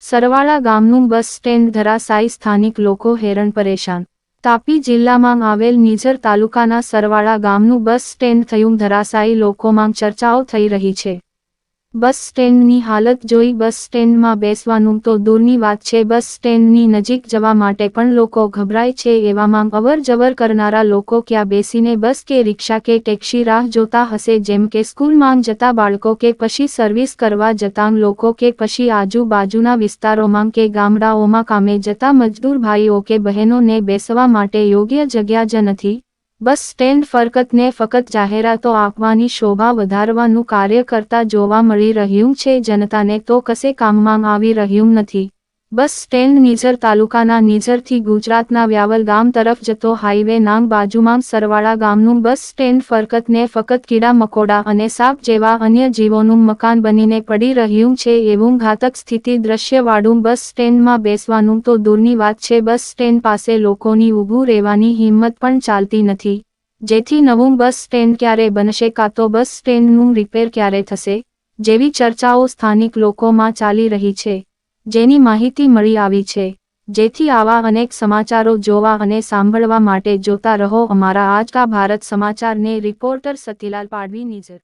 સરવાળા ગામનું bus stand ધરાશાયી, સ્થાનિક લોકો હેરાન પરેશાન। તાપી જિલ્લામાં આવેલ નિઝર તાલુકાના સરવાળા ગામનું બસ સ્ટેન્ડ થયું ધરાશાયી, લોકોમાં ચર્ચાઓ થઈ રહી છે। બસ સ્ટેન્ડની હાલત જોઈ બસ સ્ટેન્ડમાં બેસવાનું તો દૂરની વાત છે, બસ સ્ટેન્ડની નજીક જવા માટે પણ લોકો ગભરાય છે। એવામાં અવર જવર કરનારા લોકો ક્યાં બેસીને બસ કે રિક્ષા કે ટેક્સી રાહ જોતા હશે, જેમ કે સ્કૂલમાં જતા બાળકો કે પછી સર્વિસ કરવા જતા લોકો કે પછી આજુબાજુના વિસ્તારોમાં કે ગામડાઓમાં કામે જતા મજદૂર ભાઈઓ કે બહેનોને બેસવા માટે યોગ્ય જગ્યા જ નથી। બસ સ્ટેન્ડ ફક્ત ને ફક્ત જાહેરાતો આપવાની, શોભા વધારવાનું કાર્ય કરતા જોવા મળી રહ્યું છે, જનતાને તો કશે કામમાં આવી રહ્યું નથી। બસ સ્ટેન્ડ નિઝર તાલુકાના નિઝરથી ગુજરાતના વ્યાવલ ગામ તરફ જતો હાઈવે નામ બાજુમાં સરવાળા ગામનું બસ સ્ટેન્ડ ફક્ત ને ફક્ત કીડા મકોડા અને સાપ જેવા અન્ય જીવોનું મકાન બનીને પડી રહ્યું છે। એવું ઘાતક સ્થિતિ દ્રશ્યવાળું બસ સ્ટેન્ડમાં બેસવાનું તો દૂરની વાત છે, બસ સ્ટેન્ડ પાસે લોકોની ઊભું રહેવાની હિંમત પણ ચાલતી નથી। જેથી નવું બસ સ્ટેન્ડ ક્યારે બનશે કાં તો બસ સ્ટેન્ડનું રિપેર ક્યારે થશે, જેવી ચર્ચાઓ સ્થાનિક લોકોમાં ચાલી રહી છે, જેની માહિતી મળી આવી છે। જેથી આવા અનેક સમાચારો જોવા અને સાંભળવા માટે જોતા રહો અમારા આજ કા ભારત સમાચારને। રિપોર્ટર સતીલાલ પાડવી, નિઝર।